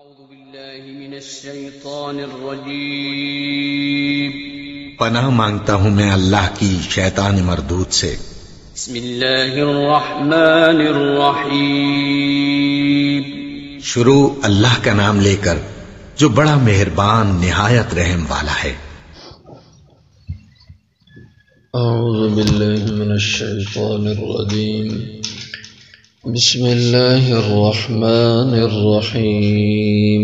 أعوذ بالله من الشيطان الرجيم پناہ مانگتا ہوں میں اللہ کی شیطان مردود سے۔ بسم الله الرحمن الرحيم شروع اللہ کا نام لے کر جو بڑا مہربان نہایت رحم والا ہے۔ اعوذ باللہ من الشیطان الرجیم بسم اللہ الرحمن الرحیم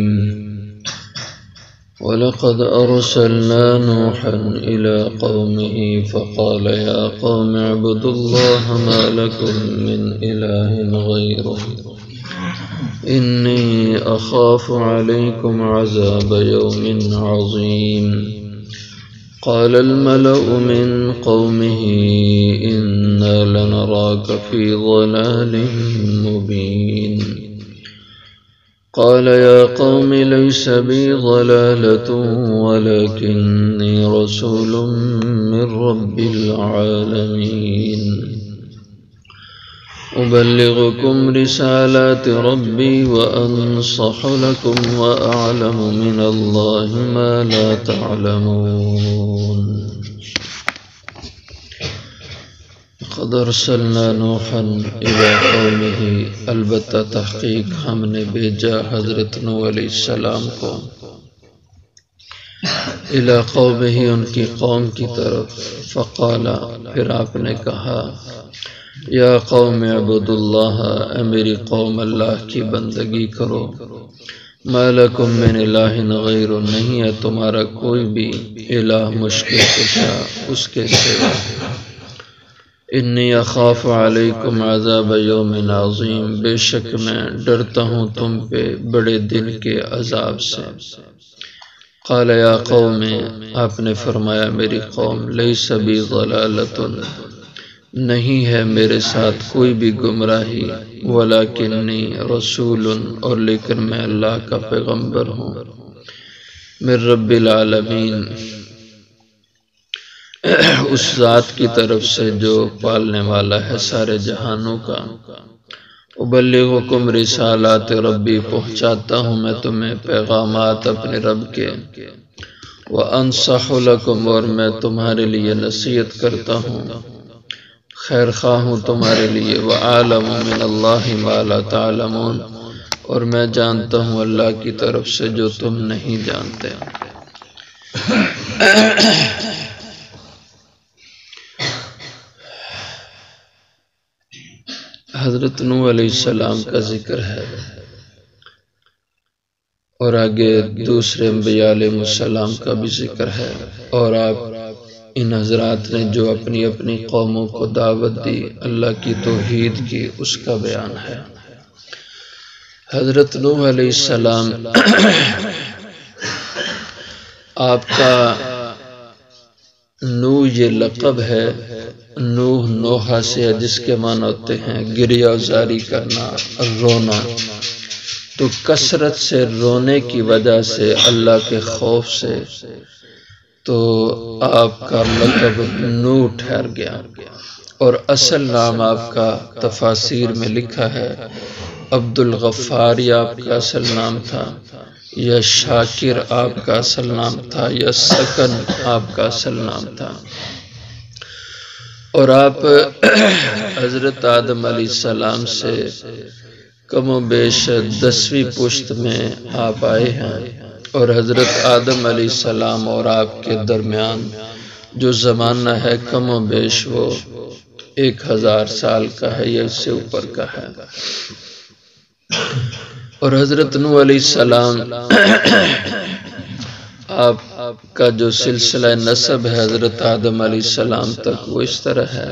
وَلَقَدْ أَرْسَلْنَا نُوحًا إِلَىٰ قَوْمِهِ فَقَالَ يَا قَوْمِ اعْبُدُوا اللَّهَ مَا لَكُم مِّنْ إِلَٰهٍ غَيْرُهُ إِنِّي أَخَافُ عَلَيْكُمْ عَذَابَ يَوْمٍ عَظِيمٍ قال الملأ من قومه إنا لنراك في ضلال مبين قال يا قوم ليس بي ضلالة ولكني رسول من رب العالمين أبلغكم رسالات ربي وأنصح لكم وأعلم من الله ما لا تعلمون قد أرسلنا نوحا إلى قومه البتہ تحقیق ہم نے بھیجا حضرت نوح علیہ السلام کو إلى قومه ان کی قوم کی طرف فقال پھر آپ نے کہا یا قوم اعبدوا اللہ اے میری قوم اللہ کی بندگی کرو ما لکم من الہ غیر نہیں ہے تمہارا کوئی بھی الہ مشکل کشا اس کے سوا انی اخاف علیکم عذاب یوم عظیم بے شک میں ڈرتا ہوں تم پہ بڑے دن کے عذاب سے قال یا قوم آپ نے فرمایا میری قوم لیس بی ضلالۃ نہیں ہے میرے ساتھ کوئی بھی گمراہی ولیکنی رسول اور لیکن میں اللہ کا پیغمبر ہوں من رب العالمین اس ذات کی طرف سے جو پالنے والا ہے سارے جہانوں کا ابلغکم رسالات ربی پہنچاتا ہوں میں تمہیں پیغامات اپنے رب کے وانصح لکم اور میں تمہارے لیے نصیحت کرتا ہوں خیر خواہ ہوں تمہارے لیے وَعَالَمُ مِنَ اللَّهِ مَا لَا تَعْلَمُونَ اور میں جانتا ہوں اللہ کی طرف سے جو تم نہیں جانتے حضرت نوح علیہ السلام کا ذکر ہے اور آگے دوسرے انبیاء علیہ السلام کا بھی ذکر ہے اور آپ ان حضرات نے جو اپنی اپنی قوموں کو دعوت دی اللہ کی توحید کی اس کا بیان ہے حضرت نوح علیہ السلام آپ کا نوح یہ لقب ہے نوح نوحہ سے جس کے معنی ہوتے ہیں گریہ زاری کرنا رونا تو کثرت سے رونے کی وجہ سے اللہ کے خوف سے تو آپ کا لقب نوح ٹھہر گیا اور اصل نام آپ کا تفاسیر میں لکھا ہے عبد الغفار یا آپ کا اصل نام تھا یا شاکر آپ کا اصل نام تھا یا سکن آپ کا اصل نام تھا اور آپ حضرت آدم علیہ السلام سے کم و بیش 10ویں پشت میں آپ آئے ہیں اور حضرت آدم علیہ السلام اور آپ کے درمیان جو زمانہ ہے کم و بیش وہ 1000 سال کا ہے یا اس سے اوپر کا ہے اور حضرت نوح علیہ السلام آپ کا جو سلسلہ نسب ہے حضرت آدم علیہ السلام تک وہ اس طرح ہے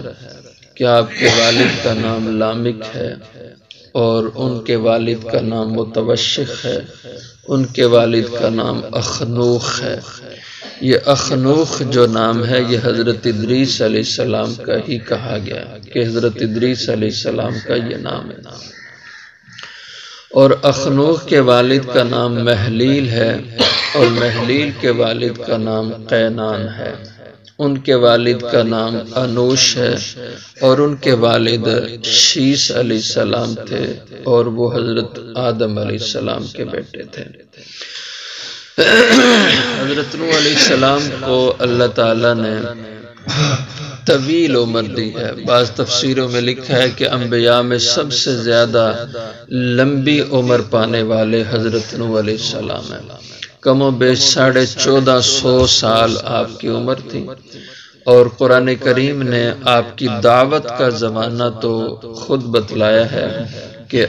کہ آپ کے والد کا نام لامک ہے اور ان کے والد کا نام متوشخ ہے ان کے والد کا نام اخنوخ ہے یہ اخنوخ جو نام ہے یہ حضرت ادریس علیہ السلام کا ہی کہا گیا کہ حضرت ادریس علیہ السلام کا یہ نام ہے اور اخنوخ کے والد کا نام محلیل ہے اور محلیل کے والد کا نام قینان ہے ان کے والد کا نام انوش ہے اور ان کے والد شیس علیہ السلام تھے اور وہ حضرت آدم علیہ السلام کے بیٹے تھے۔ حضرت نوح علیہ السلام کو اللہ تعالیٰ نے طویل عمر دی ہے۔ بعض تفسیروں میں لکھا ہے کہ انبیاء میں سب سے زیادہ لمبی عمر پانے والے حضرت نوح علیہ السلام ہیں۔ کم و بیش 1450 سال آپ کی عمر تھی، اور قرآن کریم نے آپ کی دعوت کا زمانہ تو خود بتلایا ہے کہ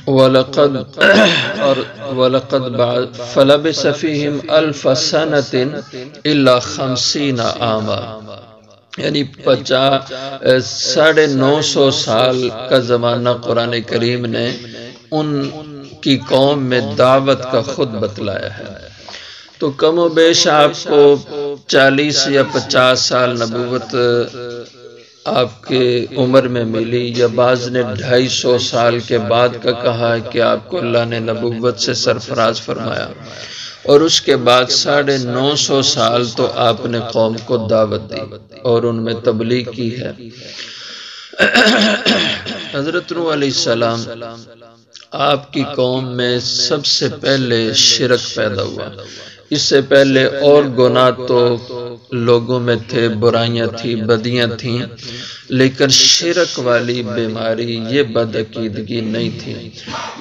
وَلَقَدْ فَلَبِثَ فِيهِمْ أَلْفَ سَنَةٍ إِلَّا 50 عاما، یعنی 950 سال کا زمانہ قرآن کریم نے ان کی قوم میں دعوت کا خود بتلایا ہے۔ تو کم و بیش آپ کو 40 یا 50 سال نبوت آپ کے عمر میں ملی، یا بعض نے 250 سال کے بعد کا کہا کہ آپ کو اللہ نے نبوت سے سرفراز فرمایا، اور اس کے بعد 950 سال تو آپ نے قوم کو دعوت دی اور ان میں تبلیغ کی ہے۔ حضرت نوح علیہ السلام آپ کی قوم میں سب سے پہلے شرک پیدا ہوا۔ اس سے پہلے اور گناہ تو لوگوں میں تھے، برائیاں تھیں، بدیاں تھیں، لیکن شرک والی بیماری، یہ بدعقیدگی نہیں تھی۔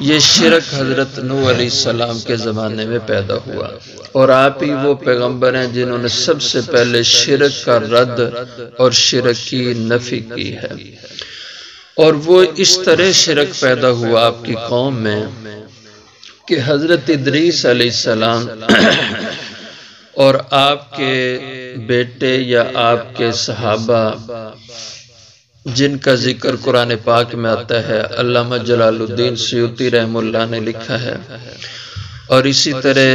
یہ شرک حضرت نوح علیہ السلام کے زمانے میں پیدا ہوا، اور آپ ہی وہ پیغمبر ہیں جنہوں نے سب سے پہلے شرک کا رد اور شرک کی نفی کی ہے۔ اور وہ اس طرح شرک پیدا ہوا آپ کی قوم میں کہ حضرت ادریس علیہ السلام اور آپ کے بیٹے یا آپ کے صحابہ جن کا ذکر قرآن پاک میں آتا ہے، علامہ جلال الدین سیوطی رحمہ اللہ نے لکھا ہے، اور اسی طرح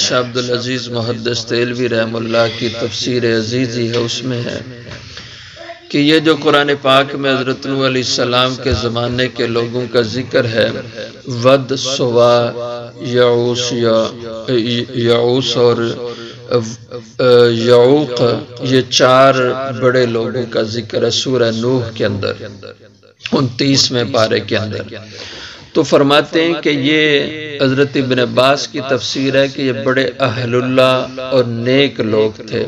شاہ عبدالعزیز محدث دہلوی رحمہ اللہ کی تفسیر عزیزی ہے، اس میں ہے کہ یہ جو قرآن پاک میں حضرت نوح علیہ السلام کے زمانے کے لوگوں کا ذکر ہے، ود، سوا، یعوس اور یعوق، یہ 4 بڑے لوگوں کا ذکر ہے سورہ نوح کے اندر 29ویں پارے کے اندر۔ تو فرماتے ہیں کہ یہ حضرت ابن عباس کی تفسیر ہے کہ یہ بڑے اہل اللہ اور نیک لوگ تھے،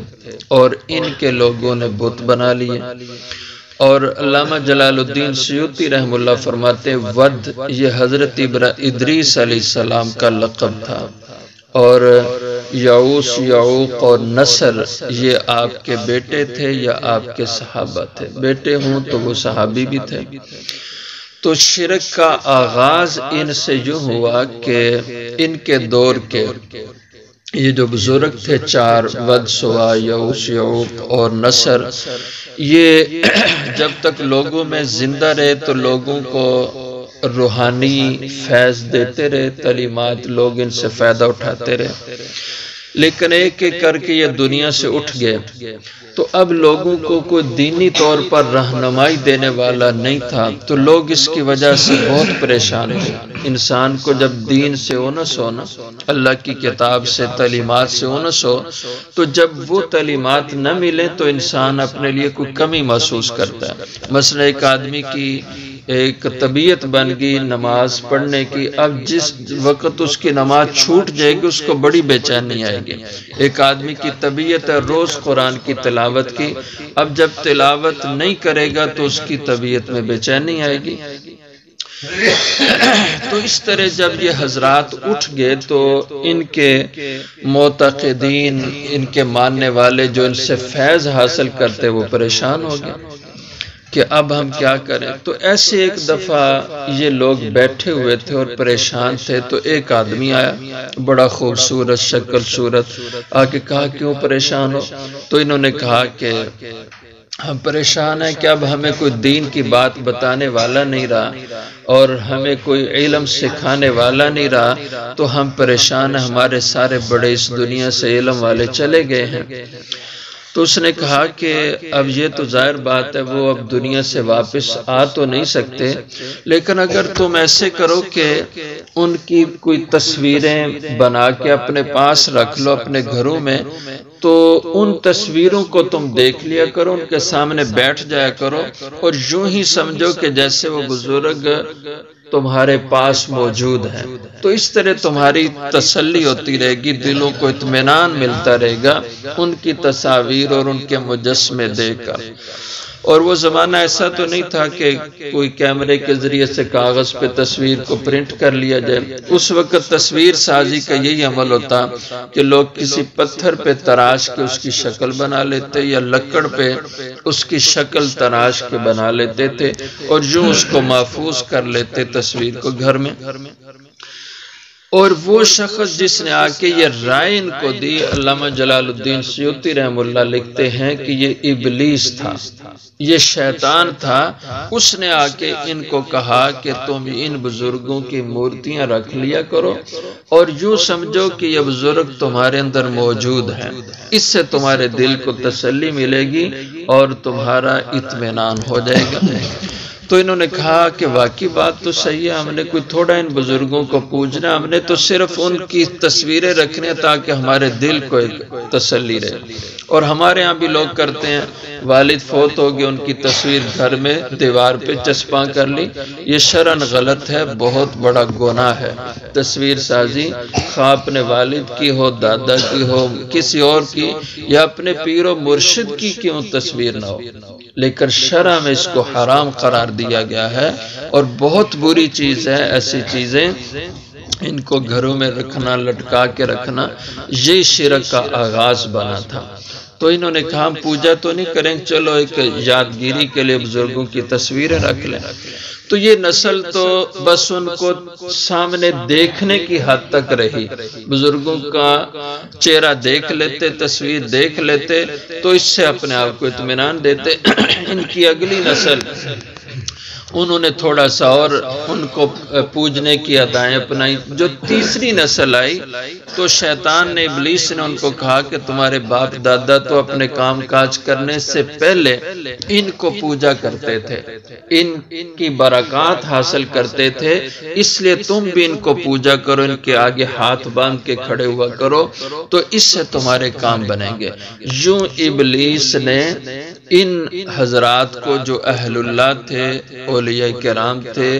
اور ان کے لوگوں نے بت بنا لیے۔ اور علامہ جلال الدین سیوطی رحمہ اللہ فرماتے ہیں ود یہ حضرت ادریس علیہ السلام کا لقب تھا، اور یعوس، یعوق اور نصر یہ آپ کے بیٹے تھے یا آپ کے صحابہ تھے۔ بیٹے ہوں تو وہ صحابی بھی تھے۔ تو شرک کا آغاز ان سے یوں ہوا کہ ان کے دور کے یہ جو بزرگ تھے 4 ود، سوا، یعوس، یعوق اور نصر، یہ جب تک لوگوں میں زندہ رہے تو لوگوں کو روحانی فیض دیتے رہے، تعلیمات، لوگ ان سے فائدہ اٹھاتے رہے، لیکن ایک ایک کر کے یہ دنیا سے اٹھ گئے، تو اب لوگوں کو کوئی دینی طور پر رہنمائی دینے والا نہیں تھا، تو لوگ اس کی وجہ سے بہت پریشان تھے۔ انسان کو جب دین سے اونس ہو نا، اللہ کی کتاب سے، تعلیمات سے اونس ہو، تو جب وہ تعلیمات نہ ملے تو انسان اپنے لیے کوئی کمی محسوس کرتا ہے۔ مثلا ایک آدمی کی ایک طبیعت بن گئی نماز پڑھنے کی، اب جس وقت اس کی نماز چھوٹ جائے گی اس کو بڑی بے چینی آئے گی۔ ایک آدمی کی طبیعت ہے روز قرآن کی تلاوت کی، اب جب تلاوت نہیں کرے گا تو اس کی طبیعت میں بے چینی آئے گی۔ تو اس طرح جب یہ حضرات اٹھ گئے تو ان کے معتقدین، ان کے ماننے والے جو ان سے فیض حاصل کرتے وہ پریشان ہو گئے کہ اب ہم کیا کریں۔ تو ایسے ایک دفعہ یہ لوگ بیٹھے ہوئے تھے اور پریشان تھے، تو ایک آدمی آیا بڑا خوبصورت شکل صورت، آ کے کہا کیوں پریشان ہو؟ تو انہوں نے کہا کہ ہم پریشان ہیں کہ اب ہمیں کوئی دین کی بات بتانے والا نہیں رہا اور ہمیں کوئی علم سکھانے والا نہیں رہا، تو ہم پریشان ہیں، ہمارے سارے بڑے اس دنیا سے علم والے چلے گئے ہیں۔ تو اس نے کہا کہ اب یہ تو ظاہر بات ہے وہ اب دنیا سے واپس آ تو نہیں سکتے، لیکن اگر تم ایسے کرو کہ ان کی کوئی تصویریں بنا کے اپنے پاس رکھ لو اپنے گھروں میں، تو ان تصویروں کو تم دیکھ لیا کرو، ان کے سامنے بیٹھ جایا کرو، اور یوں ہی سمجھو کہ جیسے وہ بزرگ تمہارے پاس موجود ہیں۔ تو اس طرح تمہاری تسلی ہوتی رہے گی، دلوں کو اطمینان ملتا رہے گا ان کی تصاویر اور ان کے مجسمے دیکھ کر۔ اور وہ زمانہ ایسا تو نہیں تھا کہ کوئی کیمرے کے ذریعے سے کاغذ پہ تصویر کو پرنٹ کر لیا جائے۔ اس وقت تصویر سازی کا یہی عمل ہوتا کہ لوگ کسی پتھر پہ تراش کے اس کی شکل بنا لیتے، یا لکڑ پہ اس کی شکل تراش کے بنا لیتے تھے، اور یوں اس کو محفوظ کر لیتے تصویر کو گھر میں۔ اور وہ شخص جس نے آ کے یہ رائے ان کو دی، علامہ جلال الدین سیوطی رحم اللہ لکھتے ہیں کہ یہ ابلیس تھا، یہ شیطان تھا، اس نے آ کے ان کو کہا کہ تم ان بزرگوں کی مورتیاں رکھ لیا کرو، اور یوں سمجھو کہ یہ بزرگ تمہارے اندر موجود ہیں، اس سے تمہارے دل کو تسلی ملے گی اور تمہارا اطمینان ہو جائے گا۔ تو انہوں نے کہا کہ واقعی بات تو صحیح ہے، ہم نے کوئی تھوڑا ان بزرگوں کو پوجنا، ہم نے تو صرف ان کی تصویریں رکھنے تاکہ ہمارے دل کو ایک تسلی رہے۔ اور ہمارے ہاں بھی لوگ کرتے ہیں، والد فوت ہو گئے، ان کی تصویر گھر میں دیوار پہ چسپاں کر لی، یہ شرعاً غلط ہے، بہت بڑا گناہ ہے۔ تصویر سازی خواہ اپنے والد کی ہو، دادا کی ہو، کسی اور کی، یا اپنے پیر و مرشد کی کیوں تصویر نہ ہو، لیکن شرع میں اس کو حرام قرار دیا گیا ہے، اور بہت بری چیز ہے ایسی چیزیں ان کو گھروں میں رکھنا، لٹکا کے رکھنا، یہ شرک کا آغاز بنا تھا۔ تو انہوں نے کہا ہم پوجا تو نہیں کریں، چلو ایک یادگیری کے لیے بزرگوں کی تصویریں رکھ لیں۔ تو یہ نسل تو بس ان کو سامنے دیکھنے کی حد تک رہی، بزرگوں کا چہرہ دیکھ لیتے، تصویر دیکھ لیتے، تو اس سے اپنے آپ کو اطمینان دیتے۔ ان کی اگلی نسل انہوں نے تھوڑا سا اور ان کو پوجنے کی ادائیں اپنائی۔ جو تیسری نسل آئی تو شیطان نے، ابلیس نے ان کو کہا کہ تمہارے باپ دادا تو اپنے کام کاج کرنے سے پہلے ان کو پوجا کرتے تھے، ان کی برکات حاصل کرتے تھے، اس لیے تم بھی ان کو پوجا کرو، ان کے آگے ہاتھ باندھ کے کھڑے ہوا کرو، تو اس سے تمہارے کام بنیں گے۔ یوں ابلیس نے ان حضرات کو جو اہل اللہ تھے، اولیاء کرام تھے،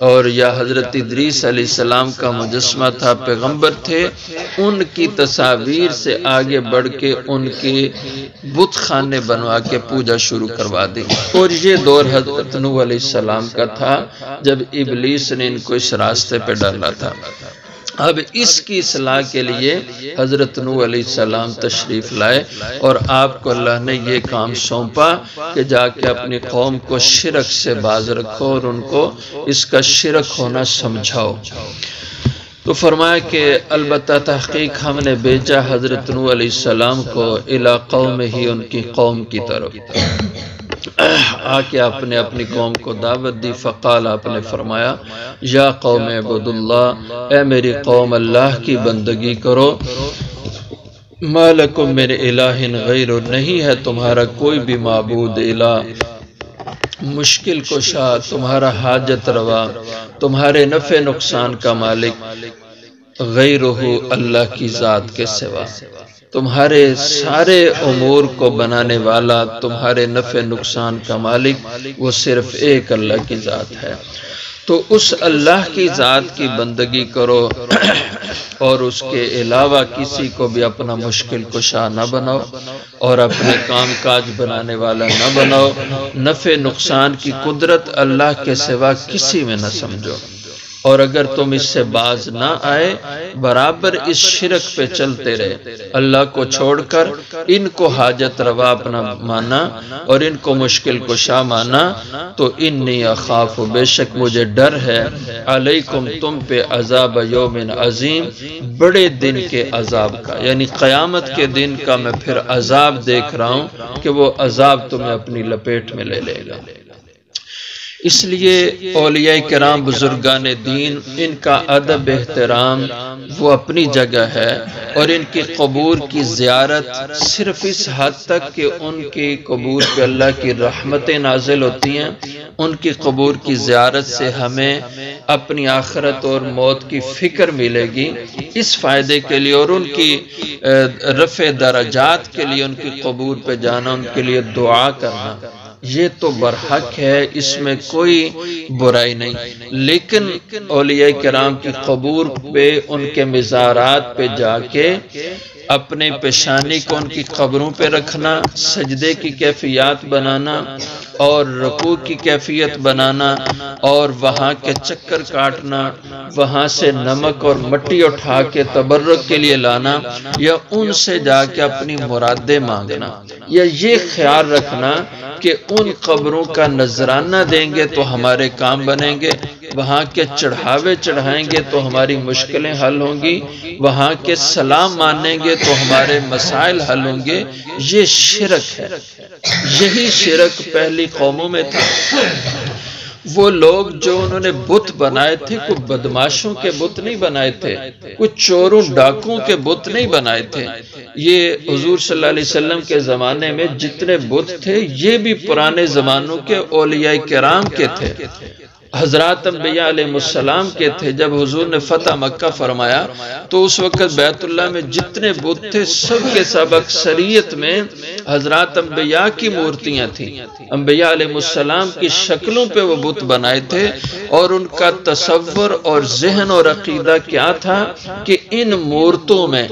اور یا حضرت ادریس علیہ السلام کا مجسمہ تھا، پیغمبر تھے، ان کی تصاویر سے آگے بڑھ کے ان کی بت خانے بنوا کے پوجا شروع کروا دی۔ اور یہ دور حضرت نوح علیہ السلام کا تھا جب ابلیس نے ان کو اس راستے پہ ڈالا تھا۔ اب اس کی اصلاح کے لیے حضرت نوح علیہ السلام تشریف لائے، اور آپ کو اللہ نے یہ کام سونپا کہ جا کے اپنی قوم کو شرک سے باز رکھو اور ان کو اس کا شرک ہونا سمجھاؤ۔ تو فرمایا کہ البتہ تحقیق ہم نے بھیجا حضرت نوح علیہ السلام کو الی قومہ ہی، ان کی قوم کی طرف آ کے آپ نے اپنی قوم کو دعوت دی۔ فقال، آپ نے فرمایا، یا قوم عبد اللہ، اے میری قوم اللہ کی بندگی کرو، ما لکم من الہ غیر، نہیں ہے تمہارا کوئی بھی معبود الہ، مشکل کشا، تمہارا حاجت روا، تمہارے نفع نقصان کا مالک، غیرہ، اللہ کی ذات کے سوا، تمہارے سارے امور کو بنانے والا، تمہارے نفع نقصان کا مالک، وہ صرف ایک اللہ کی ذات ہے۔ تو اس اللہ کی ذات کی بندگی کرو، اور اس کے علاوہ کسی کو بھی اپنا مشکل کشا نہ بناؤ، اور اپنے کام کاج بنانے والا نہ بناؤ، نفع نقصان کی قدرت اللہ کے سوا کسی میں نہ سمجھو۔ اور اگر تم اس سے باز نہ آئے، برابر اس شرک پہ چلتے رہے، اللہ کو چھوڑ کر ان کو حاجت روا اپنا مانا اور ان کو مشکل کشا مانا، تو انی اخاف، بے شک مجھے ڈر ہے، علیکم، تم پہ، عذاب یوم عظیم، بڑے دن کے عذاب کا، یعنی قیامت کے دن کا میں پھر عذاب دیکھ رہا ہوں کہ وہ عذاب تمہیں اپنی لپیٹ میں لے لے گا۔ اس لیے اولیاء کرام بزرگان دین ان کا ادب احترام وہ اپنی جگہ ہے، اور ان کی قبور کی زیارت صرف اس حد تک کہ ان کی قبور پہ اللہ کی رحمتیں نازل ہوتی ہیں، ان کی قبور کی زیارت سے ہمیں اپنی آخرت اور موت کی فکر ملے گی، اس فائدے کے لیے اور ان کی رفع درجات کے لیے ان کی قبور پہ جانا، ان کے لیے دعا کرنا، یہ تو برحق ہے، اس میں کوئی برائی نہیں۔ لیکن اولیاء کرام کی قبور پہ ان کے مزارات پہ جا کے اپنے پیشانی کو ان کی قبروں پہ رکھنا، سجدے کی کیفیات بنانا اور رکوع کی کیفیت بنانا، اور وہاں کے چکر کاٹنا، وہاں سے نمک اور مٹی اٹھا کے تبرک کے لیے لانا، یا ان سے جا کے اپنی مرادیں مانگنا، یا یہ خیال رکھنا کہ ان قبروں کا نذرانہ دیں گے تو ہمارے کام بنیں گے، وہاں کے چڑھاوے چڑھائیں گے تو ہماری مشکلیں حل ہوں گی، وہاں کے سلام مانیں گے تو ہمارے مسائل حل ہوں گے، یہ شرک ہے۔ یہی شرک پہلی قوموں میں تھا۔ وہ لوگ جو انہوں نے بت بنائے تھے، کوئی بدماشوں کے بت نہیں بنائے تھے، کوئی چوروں ڈاکوں کے بت نہیں بنائے تھے۔ یہ حضور صلی اللہ علیہ وسلم کے زمانے میں جتنے بت تھے یہ بھی پرانے زمانوں کے اولیاء کرام کے تھے، حضرات انبیاء علیہ السلام کے تھے۔ جب حضور نے فتح مکہ فرمایا تو اس وقت بیت اللہ میں جتنے بت تھے سب کے سب اکثریت میں حضرات انبیاء کی مورتیاں تھیں، انبیاء علیہ السلام کی شکلوں پہ وہ بت بنائے تھے، اور ان کا تصور اور ذہن اور عقیدہ کیا تھا کہ ان مورتوں میں،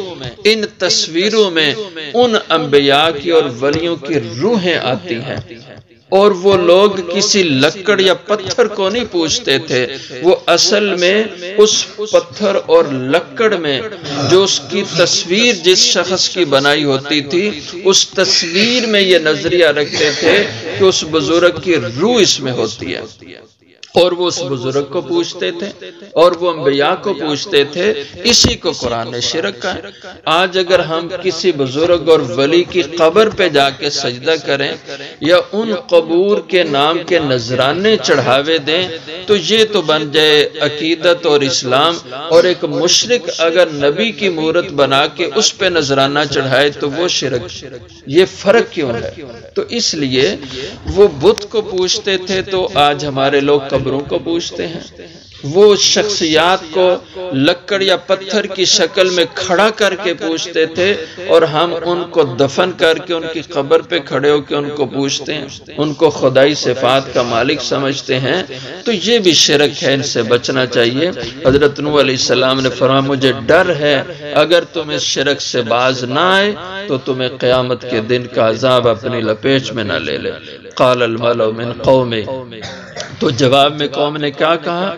ان تصویروں میں ان انبیاء کی اور ولیوں کی روحیں آتی ہیں۔ اور وہ لوگ کسی لکڑ یا پتھر کو نہیں پوجتے تھے، وہ اصل میں اس پتھر اور لکڑ میں جو اس کی تصویر جس شخص کی بنائی ہوتی تھی اس تصویر میں یہ نظریہ رکھتے تھے کہ اس بزرگ کی روح اس میں ہوتی ہے، اور وہ اس بزرگ کو پوچھتے تھے اور وہ انبیاء کو پوچھتے تھے۔ اسی کو قرآن نے شرک کہا ہے۔ آج اگر ہم کسی بزرگ اور ولی کی قبر پہ جا کے سجدہ کریں یا ان قبور کے نام کے نذرانے چڑھاوے دیں تو یہ تو بن جائے عقیدت اور اسلام، اور ایک مشرک اگر نبی کی مورت بنا کے اس پہ نذرانہ چڑھائے تو وہ شرک۔ یہ فرق کیوں ہے؟ تو اس لیے وہ بت کو پوچھتے تھے تو آج ہمارے لوگ قبروں کو پوچھتے ہیں۔ وہ شخصیات کو لکڑ یا پتھر کی شکل میں کھڑا کر کے پوچھتے تھے، اور ہم ان کو دفن کر کے ان کی قبر پہ کھڑے ہو کے ان کو پوچھتے ہیں، ان کو خدائی صفات کا مالک سمجھتے ہیں، تو یہ بھی شرک ہے، ان سے بچنا چاہیے۔ حضرت نوح علیہ السلام نے فرمایا مجھے ڈر ہے اگر تم اس شرک سے باز نہ آئے تو تمہیں قیامت کے دن کا عذاب اپنی لپیٹ میں نہ لے لے۔ قال الملأ من قوم، تو جواب میں قوم نے کیا کہا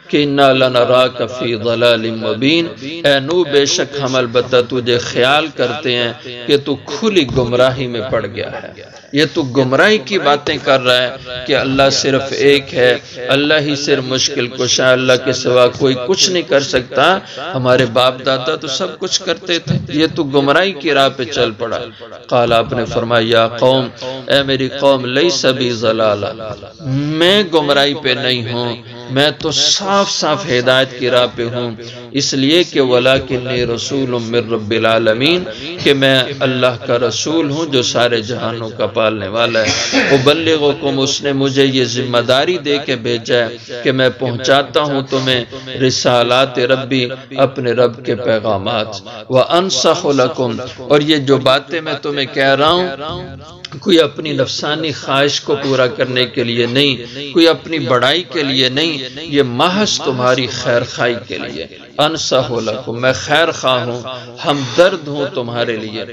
کہ انا لنراک فی ضلال مبین، اے نوح بے شک ہم البتہ تجھے خیال کرتے ہیں کہ تو کھلی گمراہی میں پڑ گیا ہے۔ یہ تو گمراہی کی باتیں کر رہا ہے کہ اللہ صرف ایک ہے، اللہ ہی صرف مشکل کشا، اللہ کے سوا کوئی کچھ نہیں کر سکتا، ہمارے باپ دادا تو سب کچھ کرتے تھے، یہ تو گمراہی کی راہ پہ چل پڑا۔ قال، آپ نے فرمایا یا قوم، اے میری قوم، لیس بی ضلالہ، میں گمراہی پہ نہیں ہوں، میں تو صاف صاف ہدایت کی راہ پہ ہوں، اس لیے کہ ولکنی رسول من رب العالمین، کہ میں اللہ کا رسول ہوں جو سارے جہانوں کا پالنے والا ہے۔ ابلغکم، اس نے مجھے یہ ذمہ داری دے کے بھیجا ہے کہ میں پہنچاتا ہوں تمہیں رسالات ربی، اپنے رب کے پیغامات، وانصح لکم، اور یہ جو باتیں میں تمہیں کہہ رہا ہوں کوئی اپنی نفسانی خواہش کو پورا کرنے کے لیے نہیں، کوئی اپنی بڑائی کے لیے نہیں، یہ محض تمہاری خیر خواہی کے لیے۔ انصح لکم، میں خیر خواہ ہوں، ہمدرد ہوں تمہارے لیے۔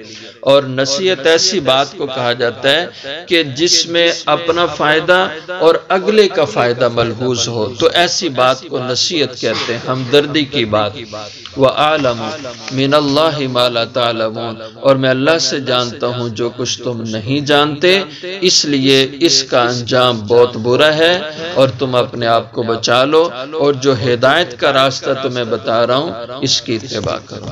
اور نصیحت ایسی بات کو کہا جاتا ہے کہ جس میں اپنا فائدہ اور اگلے کا فائدہ ملحوظ ہو، تو ایسی بات کو نصیحت کہتے ہیں، ہمدردی کی بات۔ وَأَعْلَمُ مِنَ اللَّهِ مَا لَا تَعْلَمُونَ، اور میں اللہ سے جانتا ہوں جو کچھ تم نہیں جانتے، اس لیے اس کا انجام بہت برا ہے، اور تم اپنے آپ کو بچا لو، اور جو ہدایت کا راستہ تمہیں بتا رہا ہوں اس کی اتباع کرو۔